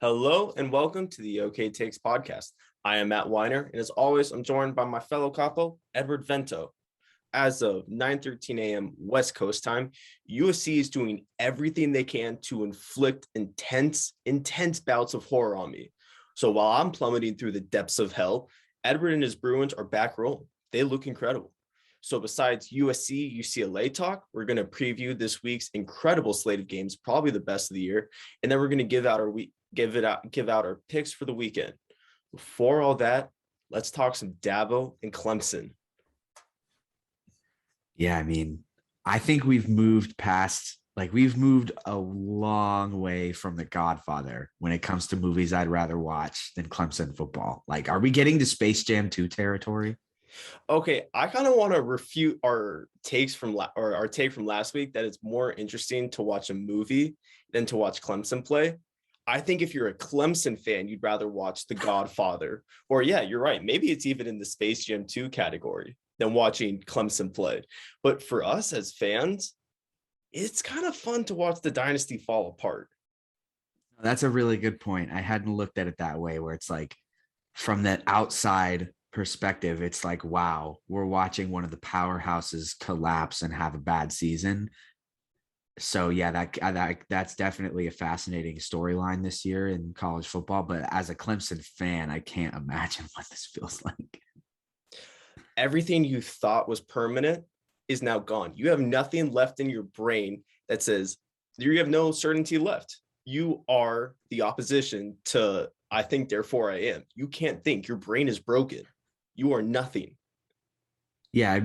Hello and welcome to the OK Takes podcast. I am Matt Weiner, and as always, I'm joined by my fellow capo, Edward Vento. As of 9:13 a.m. West Coast time, USC is doing everything they can to inflict intense bouts of horror on me. So while I'm plummeting through the depths of hell, Edward and his Bruins are back rolling. They look incredible. So besides USC, UCLA talk, we're going to preview this week's incredible slate of games, probably the best of the year, and then we're going to give out our picks for the weekend. Before all that, let's talk some Dabo and Clemson. Yeah, I think we've moved a long way from The Godfather when it comes to movies I'd rather watch than Clemson football. Like, are we getting to Space Jam 2 territory? Okay, I kind of want to refute our take from last week that it's more interesting to watch a movie than to watch Clemson play. I think if you're a Clemson fan, you'd rather watch The Godfather. Or yeah, you're right. Maybe it's even in the Space Jam 2 category than watching Clemson play. But for us as fans, it's kind of fun to watch the dynasty fall apart. That's a really good point. I hadn't looked at it that way, where it's like from that outside perspective, it's like, wow, we're watching one of the powerhouses collapse and have a bad season. So yeah, that's definitely a fascinating storyline this year in college football. But as a Clemson fan, I can't imagine what this feels like. Everything you thought was permanent is now gone. You have nothing left in your brain that says you have no certainty left. You are the opposition to I think, therefore I am. You can't think. Your brain is broken. You are nothing. Yeah,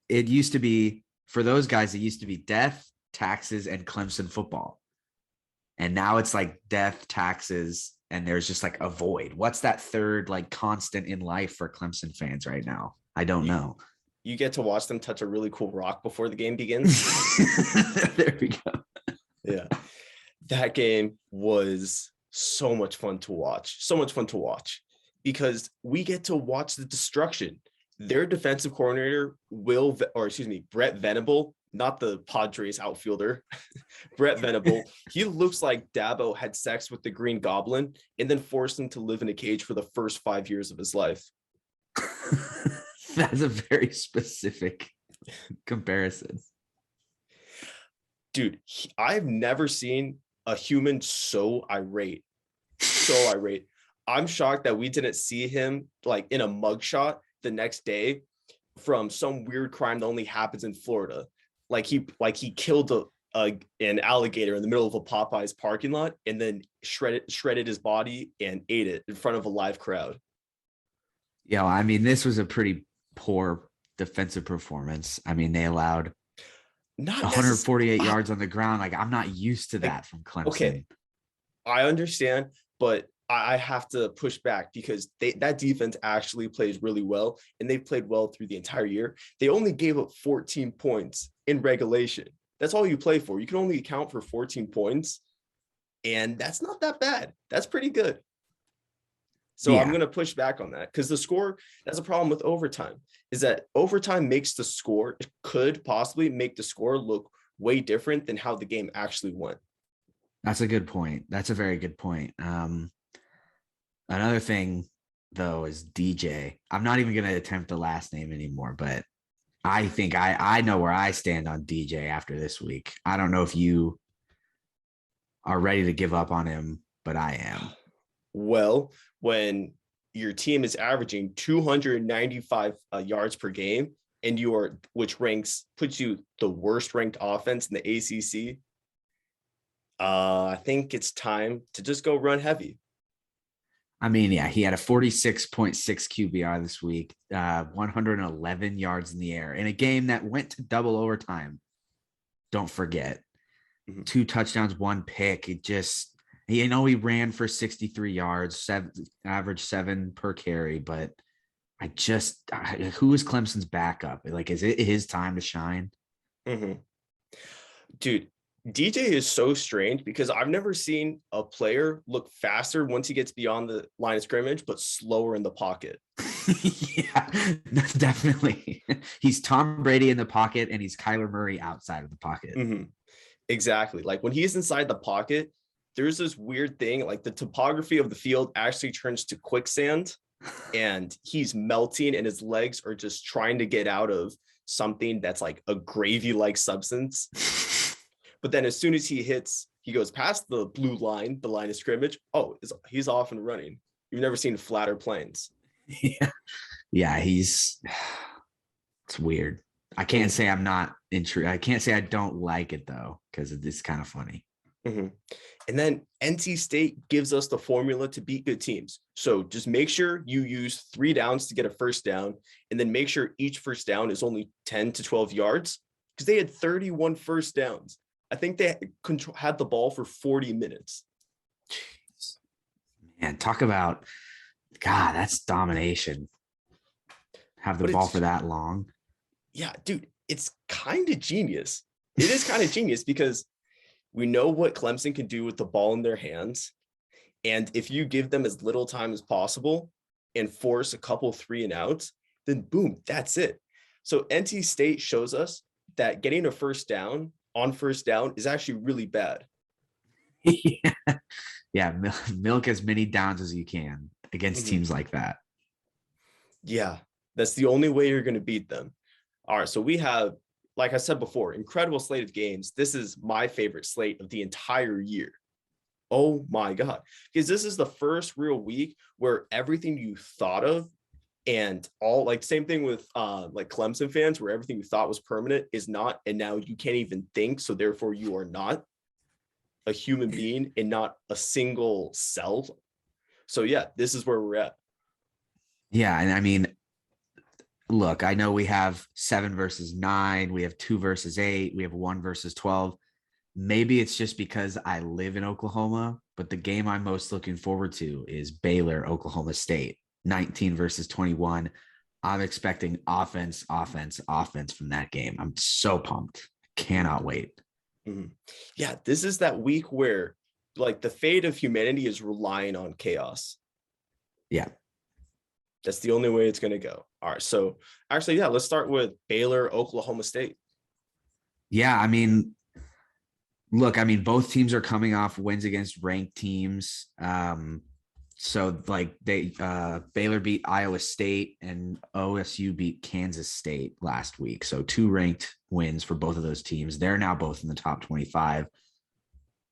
it used to be, for those guys, it used to be death, taxes, and Clemson football. And now it's like death, taxes, and there's just like a void. What's that third like constant in life for Clemson fans right now? I don't know. You get to watch them touch a really cool rock before the game begins. There we go. Yeah. That game was so much fun to watch because we get to watch the destruction. Their defensive coordinator, Brett Venable, not the Padres outfielder, Brett Venable, he looks like Dabo had sex with the Green Goblin and then forced him to live in a cage for the first 5 years of his life. That's a very specific comparison. Dude, I've never seen a human so irate. I'm shocked that we didn't see him like in a mugshot the next day from some weird crime that only happens in Florida. Like he killed an alligator in the middle of a Popeyes parking lot and then shredded his body and ate it in front of a live crowd. Yeah, this was a pretty poor defensive performance. They allowed 148 yards on the ground. Like, I'm not used to that from Clemson. Okay, I understand, but I have to push back because that defense actually plays really well, and they've played well through the entire year. They only gave up 14 points in regulation. That's all you play for. You can only account for 14 points, and that's not that bad. That's pretty good. So yeah. I'm going to push back on that because that's a problem with overtime, is that overtime could possibly make the score look way different than how the game actually went. That's a good point. That's a very good point. Another thing, though, is DJ. I'm not even going to attempt the last name anymore, but I think I know where I stand on DJ after this week. I don't know if you are ready to give up on him, but I am. Well, when your team is averaging 295 yards per game and which puts you the worst ranked offense in the ACC, I think it's time to just go run heavy. Yeah, he had a 46.6 QBR this week, 111 yards in the air in a game that went to double overtime. Don't forget, 2 touchdowns, 1 pick. He ran for 63 yards, average 7 per carry, but who is Clemson's backup? Like, is it his time to shine? Mm-hmm. Dude, DJ is so strange because I've never seen a player look faster once he gets beyond the line of scrimmage, but slower in the pocket. Yeah, definitely. He's Tom Brady in the pocket and he's Kyler Murray outside of the pocket. Mm-hmm. Exactly. Like when he's inside the pocket, there's this weird thing, like the topography of the field actually turns to quicksand and he's melting and his legs are just trying to get out of something that's like a gravy-like substance. But then as soon as he goes past the blue line, the line of scrimmage, he's off and running. You've never seen flatter planes. Yeah, it's weird. I can't say I'm not intrigued. I can't say I don't like it though, because it's kind of funny. Mm-hmm. And then NC State gives us the formula to beat good teams. So just make sure you use 3 downs to get a first down, and then make sure each first down is only 10 to 12 yards, because they had 31 first downs. I think they had the ball for 40 minutes. Jeez. Man, talk about, God, that's domination. Have the ball for that long. Yeah, dude, it's kind of genius. It is kind of genius because we know what Clemson can do with the ball in their hands. And if you give them as little time as possible and force a couple 3 and outs, then boom, that's it. So NC State shows us that getting a first down on first down is actually really bad. Yeah, milk as many downs as you can against teams like that. Yeah, that's the only way you're going to beat them. All right, so we have, like I said before, incredible slate of games. This is my favorite slate of the entire year. Oh my God. Because this is the first real week where everything you thought of and all, like, same thing with like Clemson fans, where everything you thought was permanent is not, and now you can't even think, so therefore you are not a human being and not a single cell. So yeah, this is where we're at. Yeah, and I mean, look, I know we have 7 versus 9, we have 2 versus 8, we have 1 versus 12. Maybe it's just because I live in Oklahoma, but the game I'm most looking forward to is Baylor, Oklahoma State, 19 versus 21. I'm expecting offense from that game. I'm so pumped. Cannot wait. Mm-hmm. Yeah, this is that week where, like, the fate of humanity is relying on chaos. Yeah. That's the only way it's going to go. All right. So actually, yeah, let's start with Baylor, Oklahoma State. Yeah. I mean, look, both teams are coming off wins against ranked teams. So like Baylor beat Iowa State and OSU beat Kansas State last week. So 2 ranked wins for both of those teams. They're now both in the top 25.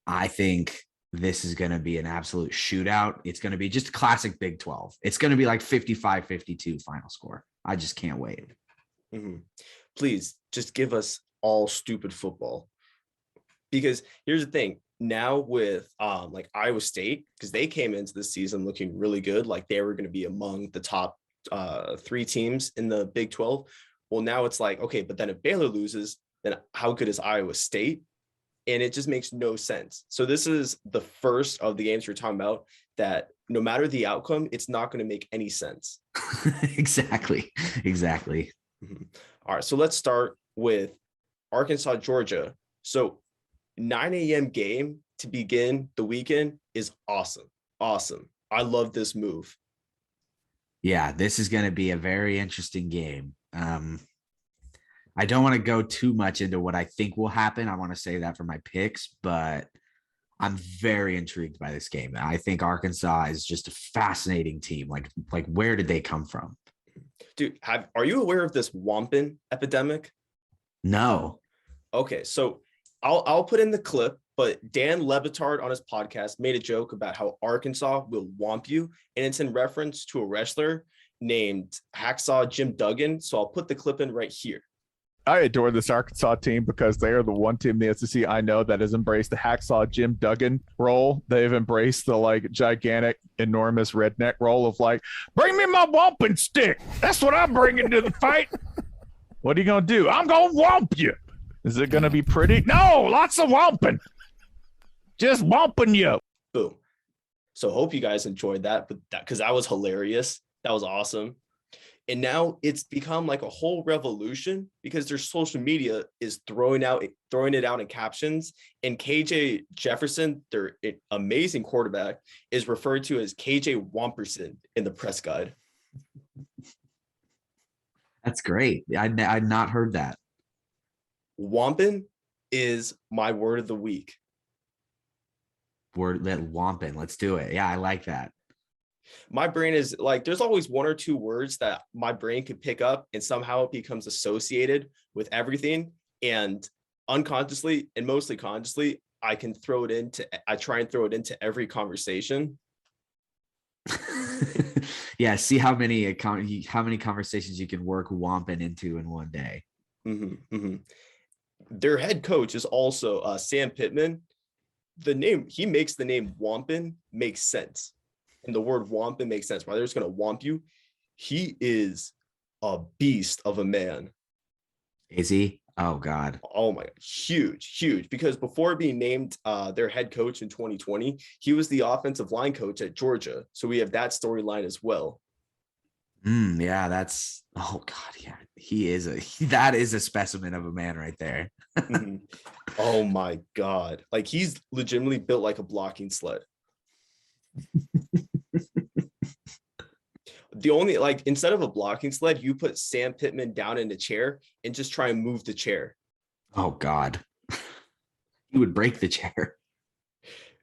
I think this is going to be an absolute shootout. It's going to be just classic Big 12. It's going to be like 55-52 final score. I just can't wait. Mm-hmm. Please just give us all stupid football. Because here's the thing. Now with like Iowa State, because they came into this season looking really good, like they were going to be among the top 3 teams in the Big 12. Well, now it's like, okay, but then if Baylor loses, then how good is Iowa State? And it just makes no sense. So this is the first of the games we're talking about that no matter the outcome, it's not going to make any sense. Exactly. Mm-hmm. All right, so let's start with Arkansas, Georgia. So 9 a.m. game to begin the weekend is awesome. Awesome. I love this move. Yeah, this is going to be a very interesting game. I don't want to go too much into what I think will happen. I want to say that for my picks, but I'm very intrigued by this game. I think Arkansas is just a fascinating team. Like where did they come from? Dude, are you aware of this WOMPIN epidemic? No. Okay, so I'll put in the clip, but Dan Levitard on his podcast made a joke about how Arkansas will womp you, and it's in reference to a wrestler named Hacksaw Jim Duggan. So I'll put the clip in right here. I adore this Arkansas team because they are the one team in the SEC I know that has embraced the Hacksaw Jim Duggan role. They've embraced the like gigantic, enormous redneck role of like, bring me my womping stick. That's what I'm bringing to the fight. What are you going to do? I'm going to womp you. Is it going to be pretty? No, lots of womping. Just womping you. Boom. So hope you guys enjoyed that, but because that was hilarious. That was awesome. And now it's become like a whole revolution because their social media is throwing it out in captions. And KJ Jefferson, their amazing quarterback, is referred to as KJ Womperson in the press guide. That's great. I'd not heard that. Wompin is my word of the week. WOMPIN. Let's do it. Yeah, I like that. My brain is like, there's always one or two words that my brain could pick up and somehow it becomes associated with everything. And unconsciously and mostly consciously, I try and throw it into every conversation. Yeah, see how many conversations you can work WOMPIN into in one day. Their head coach is also Sam Pittman. He makes the name WOMPIN makes sense. And the word WOMPIN makes sense. Why they're just going to womp you. He is a beast of a man. Is he? Oh, God. Oh, my God. Huge. Because before being named their head coach in 2020, he was the offensive line coach at Georgia. So we have that storyline as well. Yeah, oh, God. Yeah, that is a specimen of a man right there. Oh, my God. Like, he's legitimately built like a blocking sled. The only, like, instead of a blocking sled, you put Sam Pittman down in a chair and just try and move the chair. Oh, God. He would break the chair.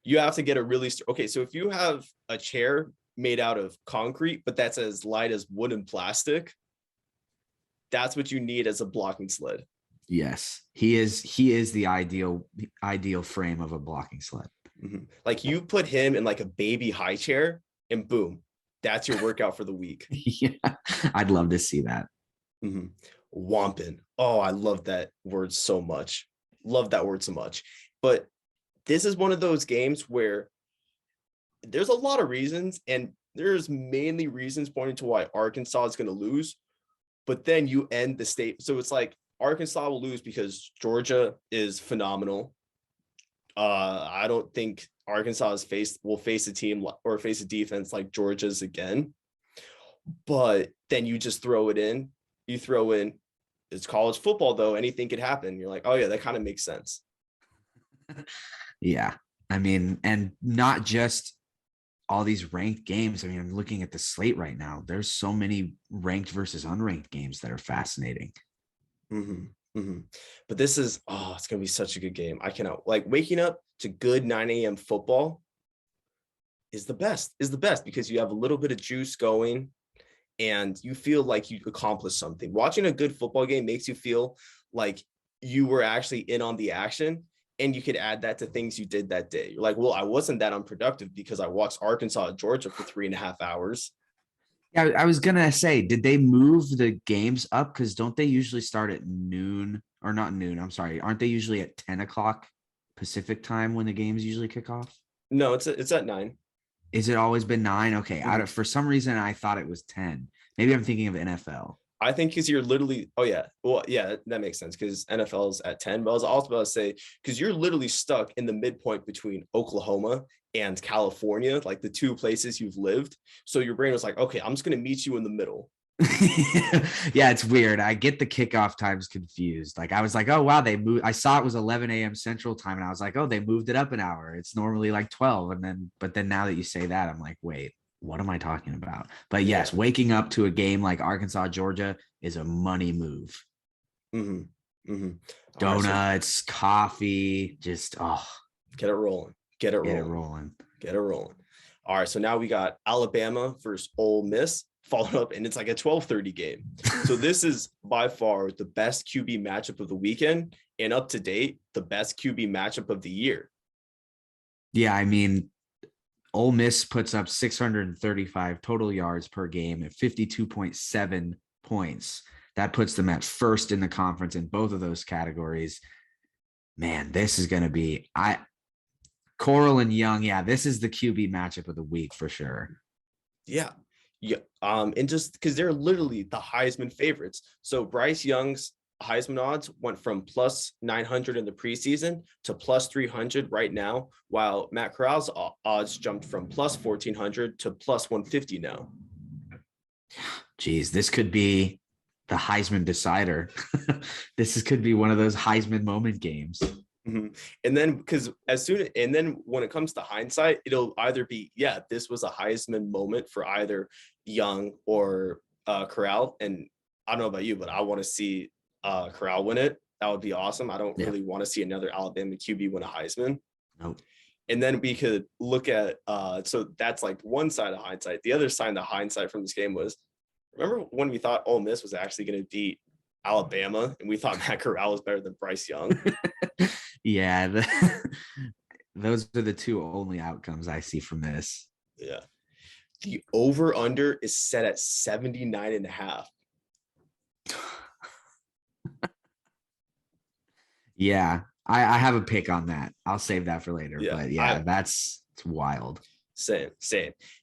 You have to get okay, so if you have a chair made out of concrete, but that's as light as wood and plastic, that's what you need as a blocking sled. Yes, he is the ideal frame of a blocking sled. Like, you put him in like a baby high chair and boom, that's your workout for the week. Yeah, I'd love to see that. Wompin. Oh, I love that word so much. But this is one of those games where there's a lot of reasons, and there's mainly reasons pointing to why Arkansas is going to lose. But then you end the state. So it's like Arkansas will lose because Georgia is phenomenal. I don't think Arkansas will face a team or face a defense like Georgia's again. But then you just throw in, it's college football, though. Anything could happen. You're like, oh, yeah, that kind of makes sense. Yeah. I mean, and not just all these ranked games. I mean, I'm looking at the slate right now. There's so many ranked versus unranked games that are fascinating. But this is, it's going to be such a good game. I cannot, like, waking up to good 9 a.m. football is the best because you have a little bit of juice going and you feel like you accomplished something. Watching a good football game makes you feel like you were actually in on the action, and you could add that to things you did that day. You're like, well, I wasn't that unproductive because I watched Arkansas and Georgia for 3.5 hours. Yeah, I was going to say, did they move the games up? Because don't they usually start at noon, or not noon? I'm sorry. Aren't they usually at 10 o'clock Pacific time when the games usually kick off? No, it's at 9. Is it always been 9? Okay. For some reason, I thought it was 10. Maybe I'm thinking of NFL. I think because you're literally, that makes sense because NFL's at 10. But I was also about to say, because you're literally stuck in the midpoint between Oklahoma and California, like the two places you've lived. So your brain was like, okay, I'm just going to meet you in the middle. Yeah, it's weird. I get the kickoff times confused. Like, I was like, oh, wow, they moved. I saw it was 11 a.m. Central time, and I was like, oh, they moved it up an hour. It's normally like 12. But then now that you say that, I'm like, wait, what am I talking about? But yes, waking up to a game like Arkansas, Georgia is a money move. Donuts, coffee, just, get it rolling. Get it rolling. All right, so now we got Alabama versus Ole Miss followed up, and it's like a 12:30 game. So this is by far the best QB matchup of the weekend, and up to date, the best QB matchup of the year. Yeah, I mean, Ole Miss puts up 635 total yards per game at 52.7 points. That puts them at first in the conference in both of those categories. Man, this is going to be Coral and Young. Yeah, this is the QB matchup of the week for sure. Yeah. And just because they're literally the Heisman favorites. So Bryce Young's Heisman odds went from plus 900 in the preseason to plus 300 right now, while Matt Corral's odds jumped from plus 1400 to plus 150 now. Geez, this could be the Heisman decider. This could be one of those Heisman moment games. And then when it comes to hindsight, it'll either be, this was a Heisman moment for either Young or Corral. And I don't know about you, but I want to see Corral win it. That would be awesome. I don't really want to see another Alabama QB win a Heisman. Nope. And then we could look at so that's like one side of hindsight. The other side of hindsight from this game was, remember when we thought Ole Miss was actually going to beat Alabama and we thought Matt Corral was better than Bryce Young? Yeah, those are the two only outcomes I see from this. Yeah. The over under is set at 79.5. Yeah, I have a pick on that. I'll save that for later. Yeah, but yeah, it's wild. Same.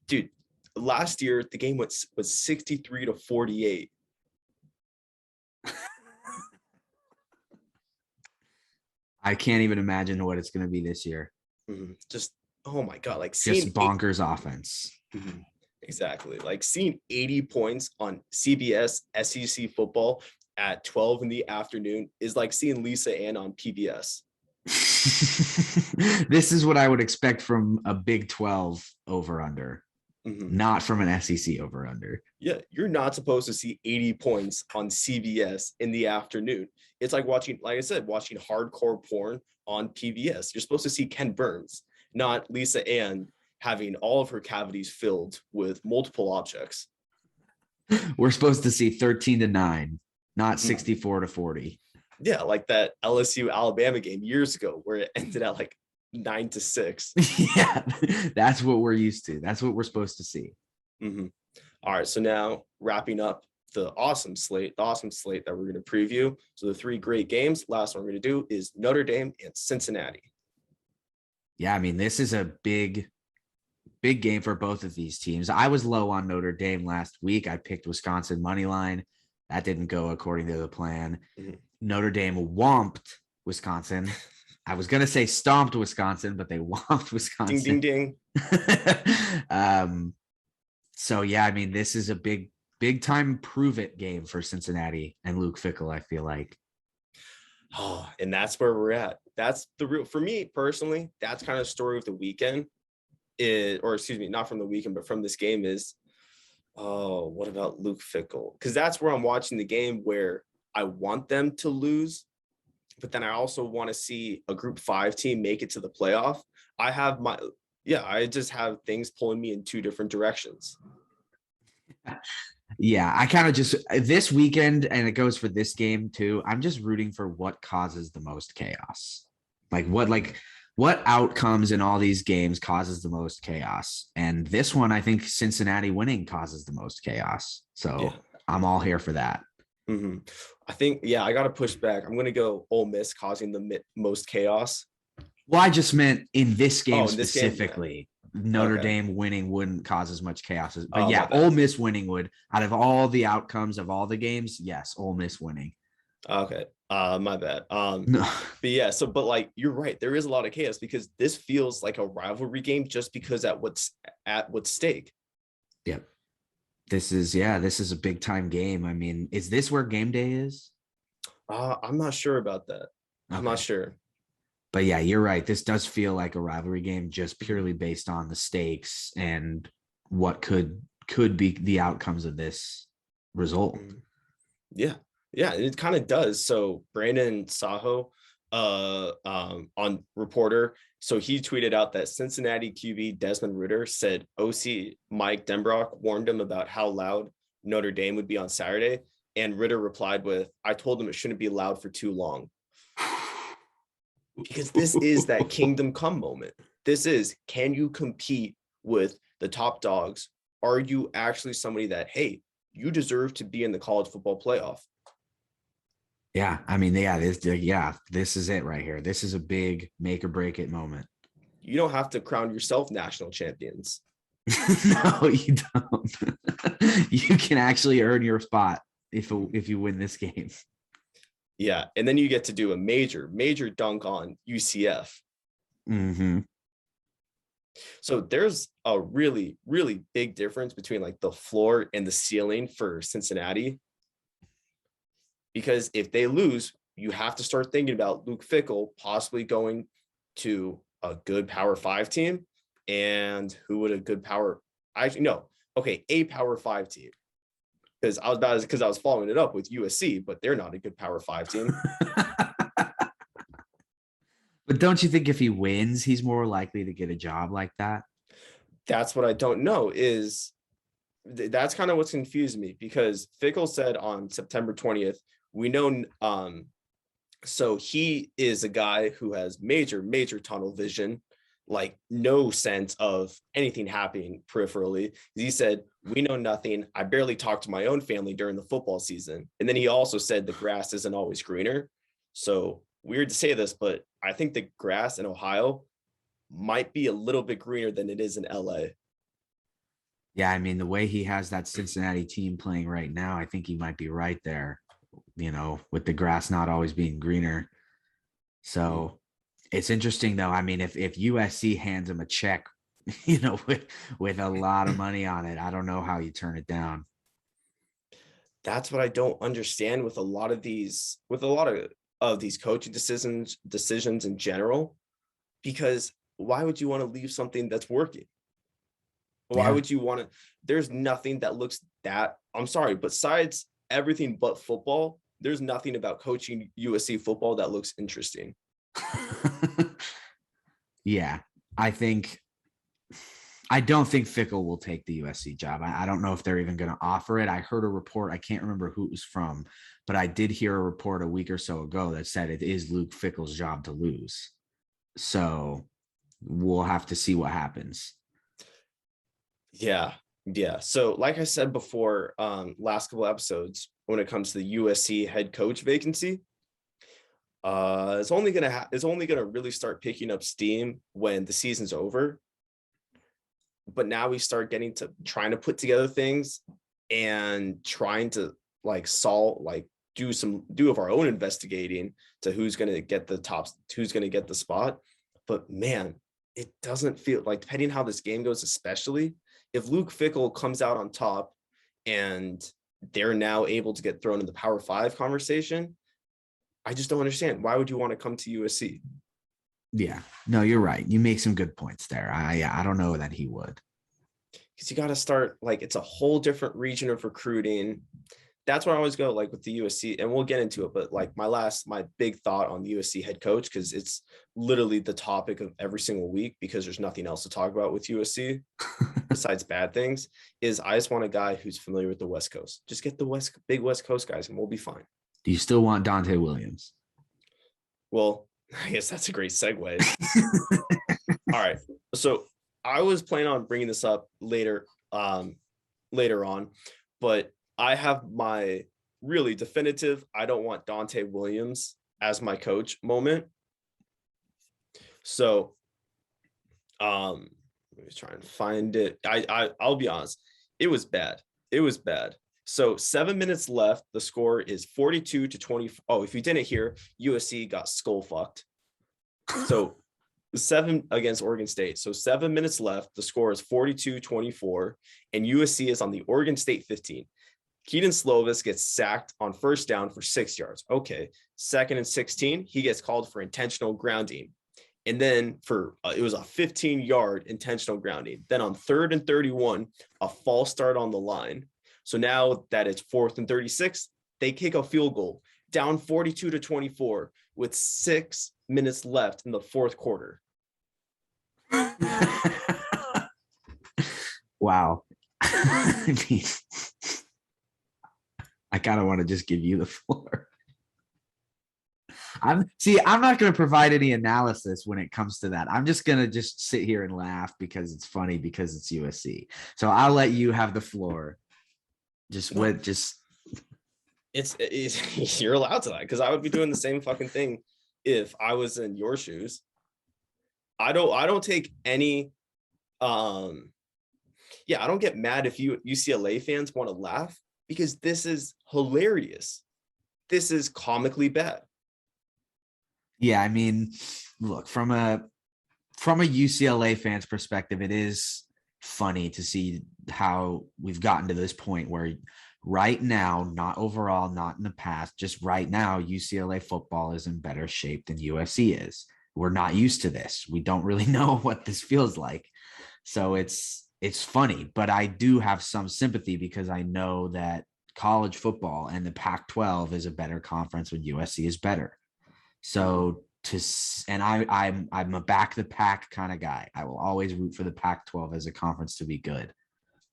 Dude, last year the game was 63-48. I can't even imagine what it's going to be this year. Just, oh my God, like just bonkers offense. Exactly. Like seeing 80 points on CBS SEC football at 12 in the afternoon is like seeing Lisa Ann on PBS. This is what I would expect from a Big 12 over under, not from an SEC over under. Yeah, you're not supposed to see 80 points on CBS in the afternoon. It's like watching, like I said, watching hardcore porn on PBS. You're supposed to see Ken Burns, not Lisa Ann having all of her cavities filled with multiple objects. We're supposed to see 13-9, not 64-40. Yeah, like that LSU Alabama game years ago where it ended at like 9-6. Yeah, that's what we're used to. That's what we're supposed to see. All right, so now wrapping up the awesome slate that we're going to preview. So the three great games. Last one we're going to do is Notre Dame and Cincinnati. Yeah, I mean, this is a big game for both of these teams. I was low on Notre Dame last week. I picked Wisconsin money line. That didn't go according to the plan. Notre Dame womped Wisconsin. I was going to say stomped Wisconsin, but they womped Wisconsin. Ding, ding, ding. So, yeah, I mean, this is a big time prove it game for Cincinnati and Luke Fickell, I feel like. Oh, and that's where we're at. That's the real, for me personally, that's kind of story of the weekend. Not from the weekend, but from this game is, what about Luke Fickell? Because that's where I'm watching the game where I want them to lose, but then I also want to see a Group 5 team make it to the playoff. I just have things pulling me in two different directions. Yeah, I kind of just this weekend, and it goes for this game too. I'm just rooting for what causes the most chaos. What outcomes in all these games causes the most chaos? And this one, I think Cincinnati winning causes the most chaos. So yeah. I'm all here for that. I think, I got to push back. I'm going to go Ole Miss causing the most chaos. Well, I just meant in this game specifically. Notre Dame winning wouldn't cause as much chaos. But Ole Miss winning would. Out of all the outcomes of all the games, yes, Ole Miss winning. Okay. My bad. No. But like you're right, there is a lot of chaos because this feels like a rivalry game just because at what's stake. Yep. This is a big time game. I mean, is this where game day is? I'm not sure about that. Okay. I'm not sure. But yeah, you're right. This does feel like a rivalry game just purely based on the stakes and what could be the outcomes of this result. Yeah, it kind of does. So Brandon Saho on Reporter, so he tweeted out that Cincinnati QB Desmond Ridder said OC Mike Denbrock warned him about how loud Notre Dame would be on Saturday. And Ridder replied with, I told him it shouldn't be loud for too long. Because this is that kingdom come moment. This is, can you compete with the top dogs? Are you actually somebody that, hey, you deserve to be in the college football playoff? Yeah, I mean, this is it right here. This is a big make or break it moment. You don't have to crown yourself national champions. No, you don't. You can actually earn your spot if you win this game. Yeah, and then you get to do a major dunk on UCF. So there's a really, really big difference between like the floor and the ceiling for Cincinnati. Because if they lose, you have to start thinking about Luke Fickell possibly going to a good Power 5 team. And who would a Power 5 team. Because I was following it up with USC, but they're not a good Power 5 team. But don't you think if he wins, he's more likely to get a job like that? That's what I don't know is that's kind of what's confused me, because Fickell said on September 20th, we know, so he is a guy who has major tunnel vision, like no sense of anything happening peripherally. He said, we know nothing. I barely talk to my own family during the football season. And then he also said the grass isn't always greener. So weird to say this, but I think the grass in Ohio might be a little bit greener than it is in LA. Yeah, I mean, the way he has that Cincinnati team playing right now, I think he might be right there, with the grass not always being greener. So it's interesting, though. I mean, if USC hands him a check, with a lot of money on it, I don't know how you turn it down. That's what I don't understand with a lot of these coaching decisions in general, because why would you want to leave something that's working? Why would you want to? There's nothing that looks that, I'm sorry, besides everything but football, there's nothing about coaching USC football that looks interesting. Yeah, I don't think Fickell will take the USC job. I don't know if they're even going to offer it. I heard a report, I can't remember who it was from, but I did hear a report a week or so ago that said it is Luke Fickell's job to lose. So we'll have to see what happens. Yeah. So like I said before, last couple episodes, when it comes to the USC head coach vacancy, it's only gonna really start picking up steam when the season's over. But now we start getting to trying to put together things and trying to do of our own investigating to who's gonna get the spot. But man, it doesn't feel like, depending how this game goes, especially if Luke Fickell comes out on top and they're now able to get thrown in the Power 5 conversation, I just don't understand. Why would you want to come to USC? Yeah, no, you're right. You make some good points there. I don't know that he would. Because you got to start, it's a whole different region of recruiting. That's where I always go, with the USC, and we'll get into it. But my big thought on the USC head coach, because it's literally the topic of every single week, because there's nothing else to talk about with USC besides bad things, is I just want a guy who's familiar with the West Coast. Just get the big West Coast guys, and we'll be fine. Do you still want Dante Williams? Well, I guess that's a great segue. All right. So I was planning on bringing this up later on, but I have my really definitive, I don't want Dante Williams as my coach moment. So let me try and find it. I'll be honest. It was bad. So 7 minutes left. The score is 42-20. Oh, if you didn't hear, USC got skull fucked. So 7 against Oregon State. So 7 minutes left. The score is 42-24, and USC is on the Oregon State 15. Keaton Slovis gets sacked on first down for 6 yards. Okay. 2nd and 16, he gets called for intentional grounding. And then it was a 15-yard intentional grounding. Then on 3rd and 31, a false start on the line. So now that it's 4th and 36, they kick a field goal down 42-24 with 6 minutes left in the fourth quarter. Wow. I mean, I kind of want to just give you the floor. I'm not going to provide any analysis when it comes to that. I'm just going to just sit here and laugh because it's funny, because it's USC. So I'll let you have the floor. It's you're allowed to that, because I would be doing the same fucking thing if I was in your shoes. I don't take any I don't get mad if UCLA fans want to laugh, because this is hilarious. This is comically bad. Yeah, I mean, look, from a UCLA fan's perspective, it is funny to see how we've gotten to this point where right now, not overall, not in the past, just right now, UCLA football is in better shape than USC is. We're not used to this. We don't really know what this feels like. So it's funny, but I do have some sympathy, because I know that college football and the Pac-12 is a better conference when USC is better. So and I'm a back the pack kind of guy. I will always root for the Pac-12 as a conference to be good.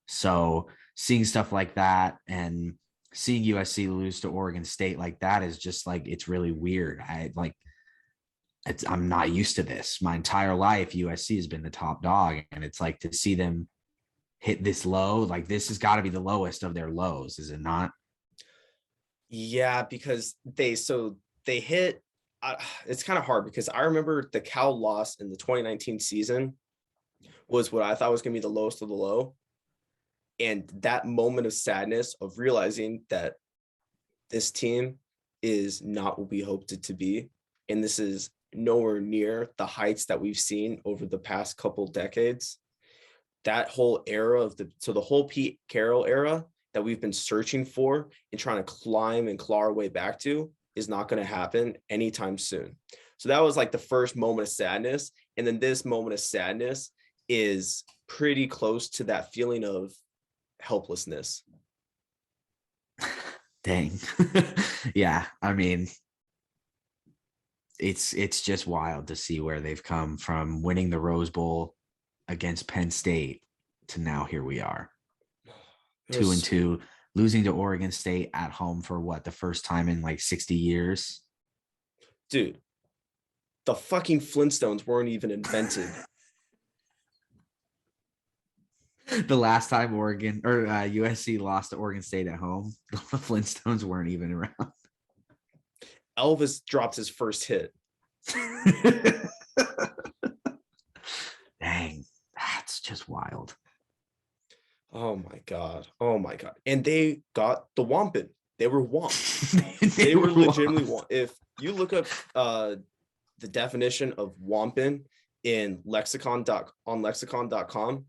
So seeing stuff like that and seeing USC lose to Oregon State like that is just like, it's really weird. I'm not used to this. My entire life, USC has been the top dog, and it's like to see them hit this low, like this has got to be the lowest of their lows, is it not? Yeah, because they hit. It's kind of hard because I remember the Cal loss in the 2019 season was what I thought was going to be the lowest of the low. And that moment of sadness of realizing that this team is not what we hoped it to be. And this is nowhere near the heights that we've seen over the past couple decades. That whole era the whole Pete Carroll era that we've been searching for and trying to climb and claw our way back to is not going to happen anytime soon. So that was like the first moment of sadness. And then this moment of sadness is pretty close to that feeling of helplessness. Dang. Yeah. I mean, it's just wild to see where they've come from, winning the Rose Bowl against Penn State to now here we are. 2-2, losing to Oregon State at home for the first time in like 60 years. Dude, the fucking Flintstones weren't even invented. The last time Oregon or USC lost to Oregon State at home, the Flintstones weren't even around. Elvis dropped his first hit. Dang, that's just wild. Oh my God. And they got the wompin. They were womped. They were legitimately womped. If you look up the definition of wompin in lexicon.com,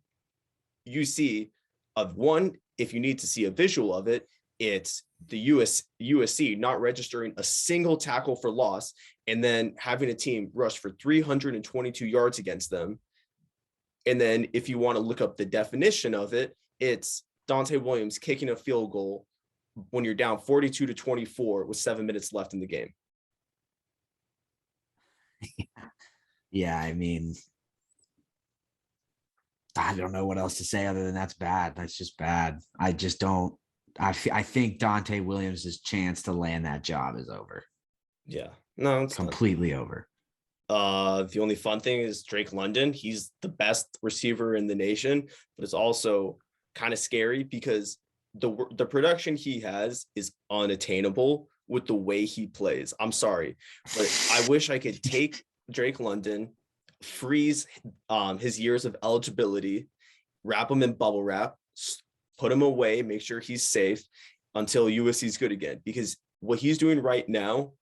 you see if you need to see a visual of it, it's the USC not registering a single tackle for loss and then having a team rush for 322 yards against them. And then if you want to look up the definition of it, it's Dante Williams kicking a field goal when you're down 42-24 with 7 minutes left in the game. Yeah, I mean, I don't know what else to say other than that's bad. That's just bad. I think Dante Williams' chance to land that job is over. Yeah, no, it's completely over. The only fun thing is Drake London. He's the best receiver in the nation, but it's also kind of scary because the production he has is unattainable with the way he plays. I'm sorry, but I wish I could take Drake London, freeze his years of eligibility, wrap him in bubble wrap, put him away, make sure he's safe until USC's good again, because what he's doing right now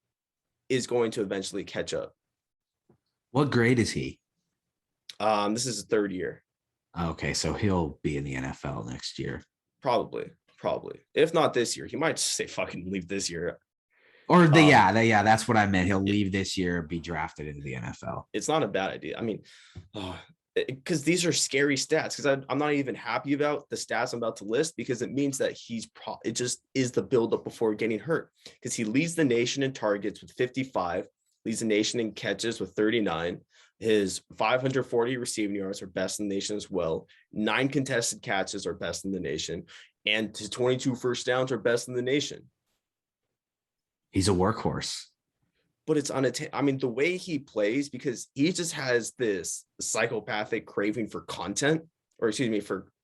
is going to eventually catch up. What grade is he? This is his third year. Okay, so he'll be in the NFL next year. Probably. If not this year, he might just say fucking leave this year. Or that's what I meant. He'll leave this year, be drafted into the NFL. It's not a bad idea. I mean, because these are scary stats. Because I'm not even happy about the stats I'm about to list, because it means that it just is the buildup before getting hurt. Because he leads the nation in targets with 55, leads the nation in catches with 39. His 540 receiving yards are best in the nation as well. 9 contested catches are best in the nation. And his 22 first downs are best in the nation. He's a workhorse. But it's I mean, the way he plays, because he just has this psychopathic craving for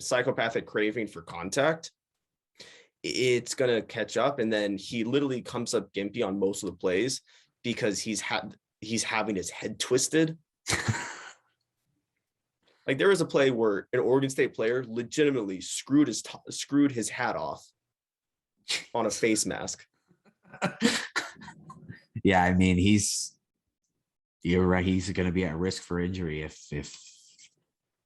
psychopathic craving for contact. It's going to catch up. And then he literally comes up gimpy on most of the plays because he's having his head twisted. Like there was a play where an Oregon State player legitimately screwed his hat off on a face mask. Yeah, I mean, you're right. He's going to be at risk for injury if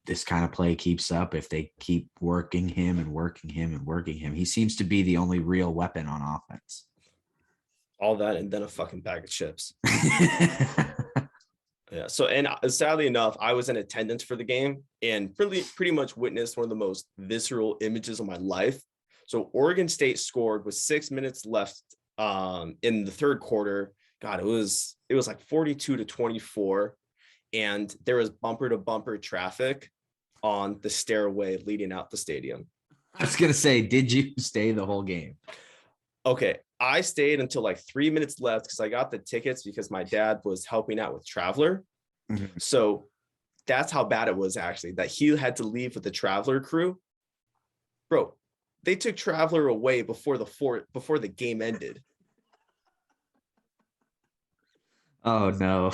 this kind of play keeps up, if they keep working him. He seems to be the only real weapon on offense. All that and then a fucking bag of chips. Yeah. So, and sadly enough, I was in attendance for the game and pretty much witnessed one of the most visceral images of my life. So Oregon State scored with 6 minutes left in the third quarter, God, it was like 42-24, and there was bumper to bumper traffic on the stairway leading out the stadium. I was gonna say, did you stay the whole game? Okay, I stayed until like 3 minutes left because I got the tickets because my dad was helping out with Traveler. Mhm. So that's how bad it was, actually, that he had to leave with the Traveler crew. Bro, they took Traveler away before the game ended. Oh no.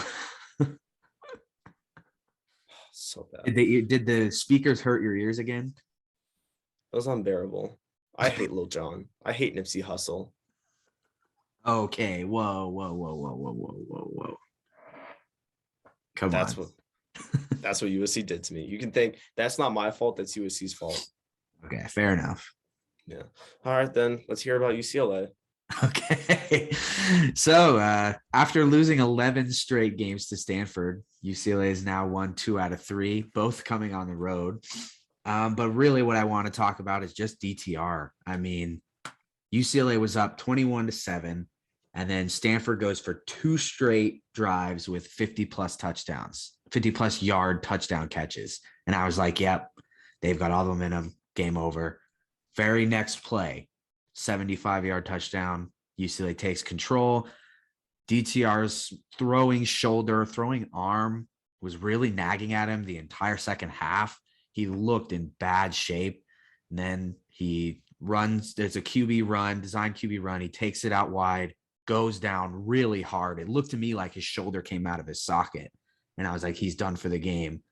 So bad. Did the speakers hurt your ears again? It was unbearable. I hate Lil Jon. I hate Nipsey Hussle. Okay. Whoa. Come That's on. what USC did to me. You can think that's not my fault. That's USC's fault. Okay, fair enough. Yeah. All right, then let's hear about UCLA. Okay. So after losing 11 straight games to Stanford, UCLA has now won 2 out of 3, both coming on the road. But really what I want to talk about is just DTR. I mean, UCLA was up 21-7, and then Stanford goes for 2 straight drives with 50 plus touchdowns, 50 plus yard touchdown catches. And I was like, yep, they've got all the momentum. Game over. Very next play, 75-yard touchdown. UCLA takes control. DTR's throwing arm was really nagging at him the entire second half. He looked in bad shape. And then he runs. There's a QB run, designed QB run. He takes it out wide, goes down really hard. It looked to me like his shoulder came out of his socket. And I was like, he's done for the game.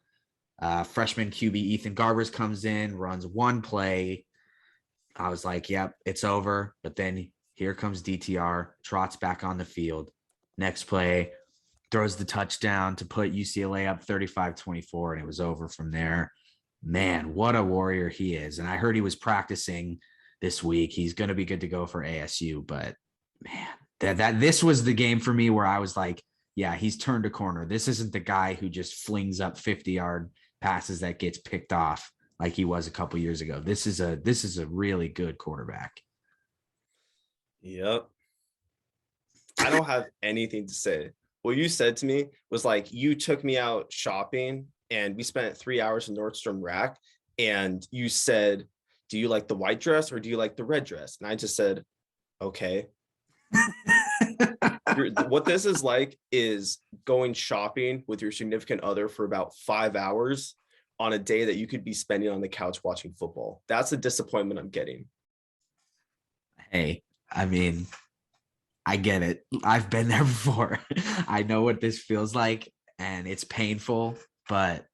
Freshman QB Ethan Garbers comes in, runs one play. I was like, yep, it's over. But then here comes DTR, trots back on the field. Next play, throws the touchdown to put UCLA up 35-24, and it was over from there. Man, what a warrior he is. And I heard he was practicing this week. He's going to be good to go for ASU. But, man, this was the game for me where I was like, yeah, he's turned a corner. This isn't the guy who just flings up 50-yard passes that gets picked off like he was a couple years ago. This is a really good quarterback. Yep. I don't have anything to say. What you said to me was like, you took me out shopping and we spent 3 hours in Nordstrom Rack, and you said, do you like the white dress or do you like the red dress? And I just said, okay. What this is like is going shopping with your significant other for about 5 hours on a day that you could be spending on the couch watching football. That's the disappointment I'm getting. Hey, I mean, I get it. I've been there before. I know what this feels like, and it's painful, but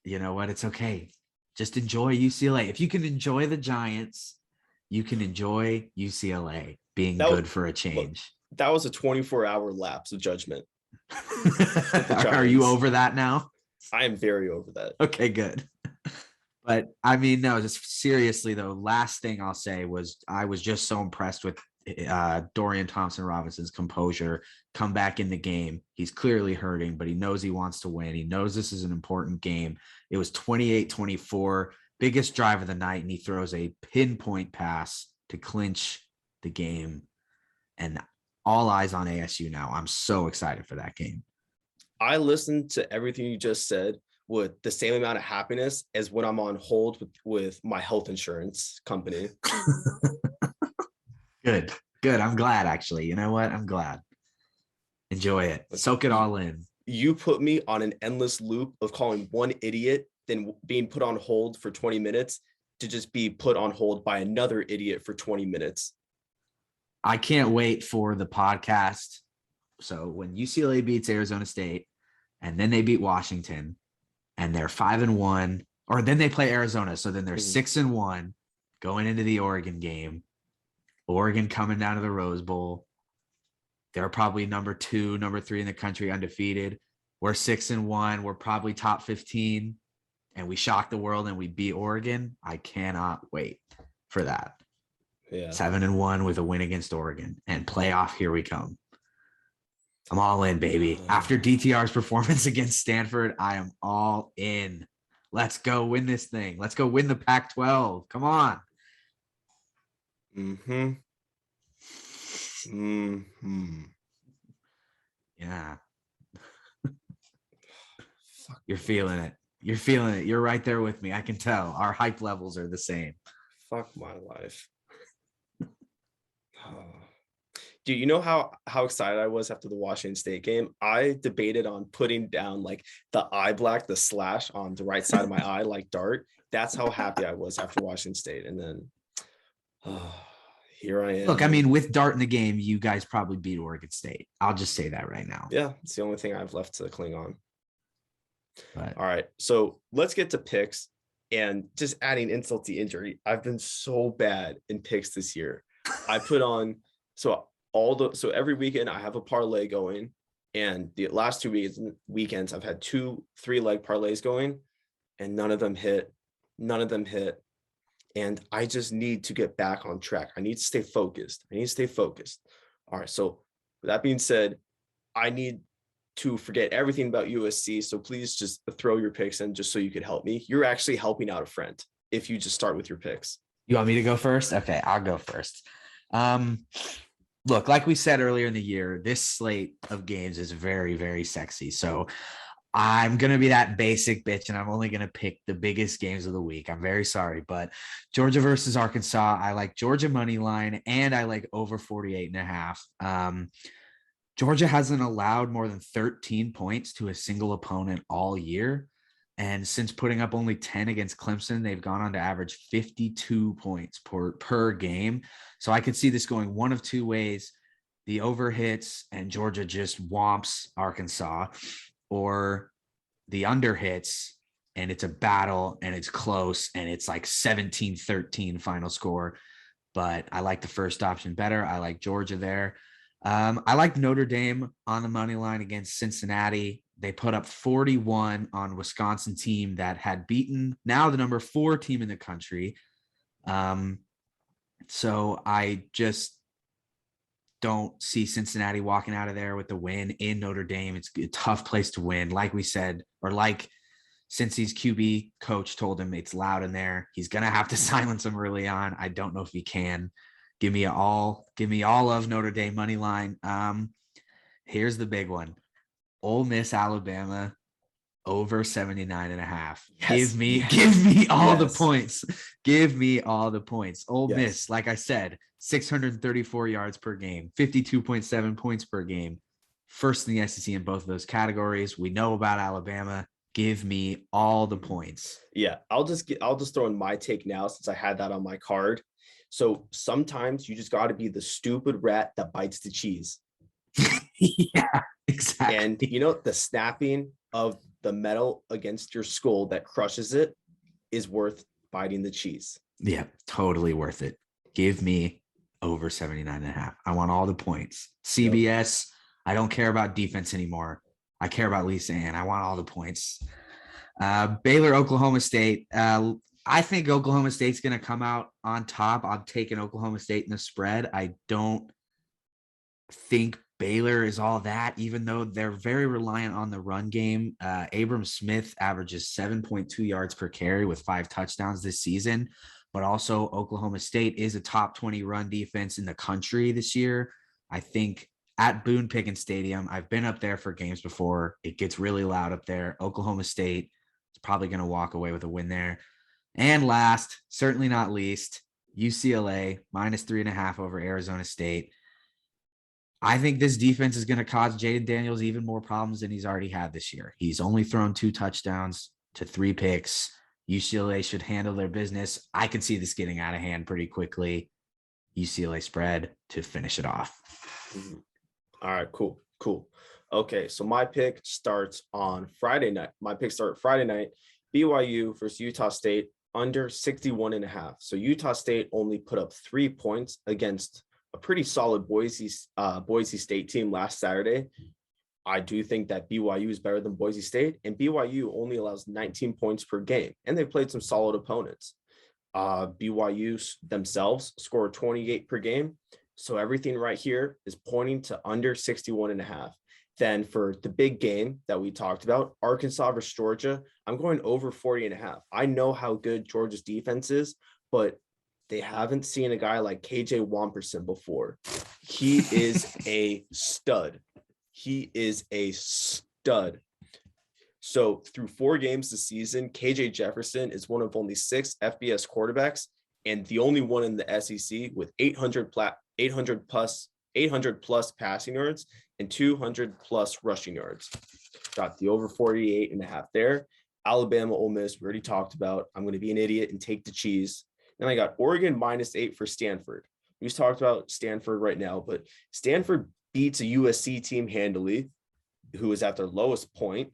you know what? It's okay. Just enjoy UCLA. If you can enjoy the Giants, you can enjoy UCLA being good for a change. That was a 24-hour lapse of judgment. Are you over that now? I am very over that. Okay, good. But I mean, no, just seriously though, last thing I'll say was I was just so impressed with Dorian Thompson-Robinson's composure, come back in the game. He's clearly hurting, but he knows he wants to win. He knows this is an important game. It was 28-24, biggest drive of the night, and he throws a pinpoint pass to clinch the game. And all eyes on ASU now. I'm so excited for that game. I listened to everything you just said with the same amount of happiness as when I'm on hold with my health insurance company. Good. I'm glad, actually. You know what? I'm glad. Enjoy it. Soak it all in. You put me on an endless loop of calling one idiot, then being put on hold for 20 minutes to just be put on hold by another idiot for 20 minutes. I can't wait for the podcast. So when UCLA beats Arizona State and then they beat Washington and they're 5-1, or then they play Arizona. So then they're 6-1 going into the Oregon game. Oregon coming down to the Rose Bowl. They're probably number 2, number 3 in the country, undefeated. We're 6-1. We're probably top 15, and we shock the world and we beat Oregon. I cannot wait for that. Yeah. 7-1 with a win against Oregon, and playoff. Here we come. I'm all in, baby. After DTR's performance against Stanford, I am all in. Let's go win this thing. Let's go win the Pac-12. Come on. Yeah. You're feeling it. You're feeling it. You're right there with me. I can tell. Our hype levels are the same. Fuck my life. Dude, you know how excited I was after the Washington State game? I debated on putting down like the eye black, the slash on the right side of my eye, like Dart. That's how happy I was after Washington State. And then here I am. Look, I mean, with Dart in the game, you guys probably beat Oregon State. I'll just say that right now. Yeah, it's the only thing I've left to cling on. But all right, so let's get to picks. And just adding insult to injury, I've been so bad in picks this year. I put on so every weekend I have a parlay going, and the last 2 weekends I've had 2 3-leg parlays going, and none of them hit. And I just need to get back on track. I need to stay focused. All right, so with that being said, I need to forget everything about USC. So please just throw your picks in just so you could help me. You're actually helping out a friend if you just start with your picks. You want me to go first? Okay, I'll go first. Look, like we said earlier in the year, this slate of games is very, very sexy. So I'm going to be that basic bitch, and I'm only going to pick the biggest games of the week. I'm very sorry, but Georgia versus Arkansas, I like Georgia money line, and I like over 48.5. Georgia hasn't allowed more than 13 points to a single opponent all year. And since putting up only 10 against Clemson, they've gone on to average 52 points per game. So I could see this going one of two ways. The over hits and Georgia just womps Arkansas, or the under hits and it's a battle and it's close and it's like 17-13 final score. But I like the first option better. I like Georgia there. I like Notre Dame on the money line against Cincinnati. They put up 41 on Wisconsin team that had beaten now the number 4 team in the country. So I just don't see Cincinnati walking out of there with the win in Notre Dame. It's a tough place to win. Like we said, or like Cincy's QB coach told him, it's loud in there. He's going to have to silence him early on. I don't know if he can. Give me all of Notre Dame money line. Here's the big one. Ole Miss, Alabama, over 79.5. Yes. Give me all the points. Give me all the points. Ole Miss, like I said, 634 yards per game, 52.7 points per game. First in the SEC in both of those categories. We know about Alabama. Give me all the points. Yeah, I'll just throw in my take now since I had that on my card. So sometimes you just got to be the stupid rat that bites the cheese. Yeah, exactly. And the snapping of the metal against your skull that crushes it is worth biting the cheese. Yeah, totally worth it. Give me over 79.5. I want all the points. CBS, I don't care about defense anymore. I care about Lisa Ann. I want all the points. Baylor, Oklahoma State. I think Oklahoma State's going to come out on top. I'm taking Oklahoma State in the spread. I don't think Baylor is all that, even though they're very reliant on the run game. Abram Smith averages 7.2 yards per carry with 5 touchdowns this season, but also Oklahoma State is a top 20 run defense in the country this year. I think at Boone Pickens Stadium, I've been up there for games before. It gets really loud up there. Oklahoma State is probably going to walk away with a win there. And last, certainly not least, UCLA -3.5 over Arizona State. I think this defense is going to cause Jaden Daniels even more problems than he's already had this year. He's only thrown 2 touchdowns to 3 picks. UCLA should handle their business. I can see this getting out of hand pretty quickly. UCLA spread to finish it off. Mm-hmm. All right, cool. Okay, so my pick starts on Friday night. BYU versus Utah State under 61.5. So Utah State only put up 3 points against a pretty solid Boise State team last Saturday. I do think that BYU is better than Boise State, and BYU only allows 19 points per game, and they've played some solid opponents. BYU themselves score 28 per game. So everything right here is pointing to under 61.5. Then for the big game that we talked about, Arkansas versus Georgia, I'm going over 40.5. I know how good Georgia's defense is, but they haven't seen a guy like KJ Womperson before. He is a stud. He is a stud. So through 4 games this season, KJ Jefferson is one of only 6 FBS quarterbacks and the only one in the SEC with 800 plus passing yards and 200 plus rushing yards. Got the over 48.5 there. Alabama, Ole Miss, we already talked about. I'm going to be an idiot and take the cheese. Then I got Oregon -8 for Stanford. We just talked about Stanford right now, but Stanford beats a USC team handily, who is at their lowest point.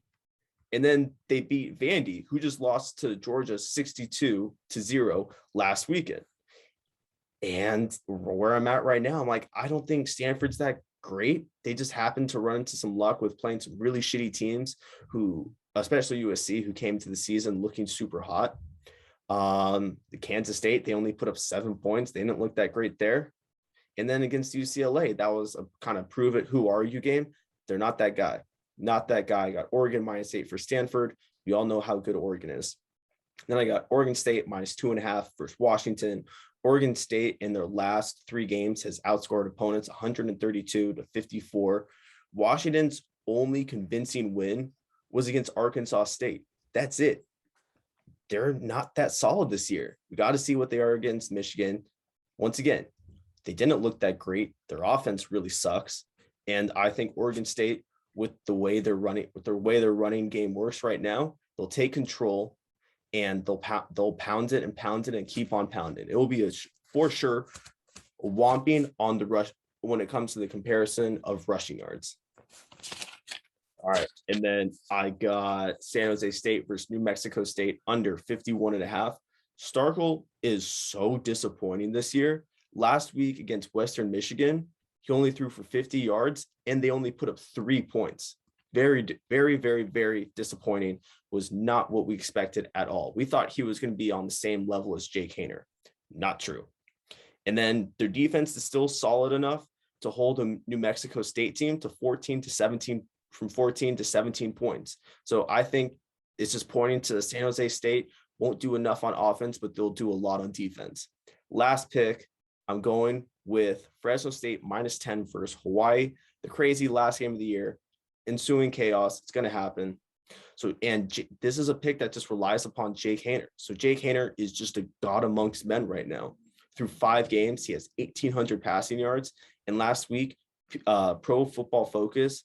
And then they beat Vandy, who just lost to Georgia 62-0 last weekend. And where I'm at right now, I'm like, I don't think Stanford's that great. They just happened to run into some luck with playing some really shitty teams who, especially USC, who came to the season looking super hot. The Kansas State, they only put up 7 points. They didn't look that great there. And then against UCLA, that was a kind of prove it, who are you game. They're not that guy. Not that guy. I got Oregon -8 for Stanford. We all know how good Oregon is. Then I got Oregon State -2.5 versus Washington. Oregon State in their last 3 games has outscored opponents 132-54. Washington's only convincing win was against Arkansas State. That's it. They're not that solid this year. We got to see what they are against Michigan. Once again, they didn't look that great. Their offense really sucks. And I think Oregon State, with the way they're running game works right now, they'll take control and they'll pound it and keep on pounding. It will be for sure a womping on the rush when it comes to the comparison of rushing yards. All right. And then I got San Jose State versus New Mexico State under 51.5. Starkel is so disappointing this year. Last week against Western Michigan, he only threw for 50 yards and they only put up 3 points. Very, very, very, very disappointing. Was not what we expected at all. We thought he was going to be on the same level as Jake Haener. Not true. And then their defense is still solid enough to hold a New Mexico State team to 14 to 17 points. So I think it's just pointing to San Jose State won't do enough on offense, but they'll do a lot on defense. Last pick, I'm going with Fresno State -10 versus Hawaii. The crazy last game of the year, ensuing chaos. It's going to happen. So, and this is a pick that just relies upon Jake Haener. So Jake Haener is just a god amongst men right now. Through 5 games, he has 1,800 passing yards. And last week, Pro Football Focus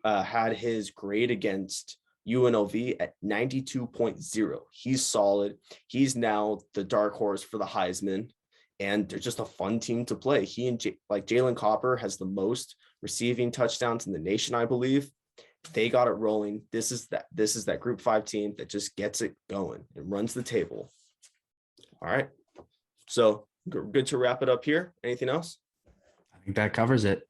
had his grade against UNLV at 92.0. He's solid. He's now the dark horse for the Heisman. And they're just a fun team to play. He and Jalen Copper has the most receiving touchdowns in the nation, I believe. They got it rolling. This is that Group 5 team that just gets it going and runs the table. All right. So good to wrap it up here. Anything else? I think that covers it.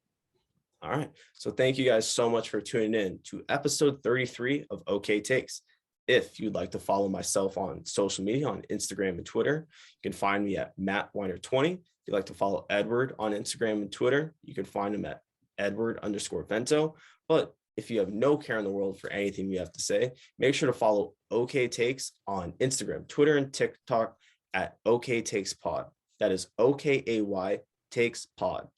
All right. So thank you guys so much for tuning in to episode 33 of OK Takes. If you'd like to follow myself on social media, on Instagram and Twitter, you can find me at MattWeiner20. If you'd like to follow Edward on Instagram and Twitter, you can find him at Edward_Vento. But if you have no care in the world for anything we have to say, make sure to follow OK Takes on Instagram, Twitter, and TikTok at OK Takes Pod. That is OKAY Takes Pod.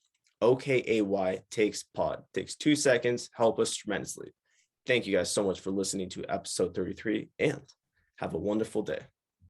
OKAY Takes Pod. Takes 2 seconds. Help us tremendously. Thank you guys so much for listening to episode 33 and have a wonderful day.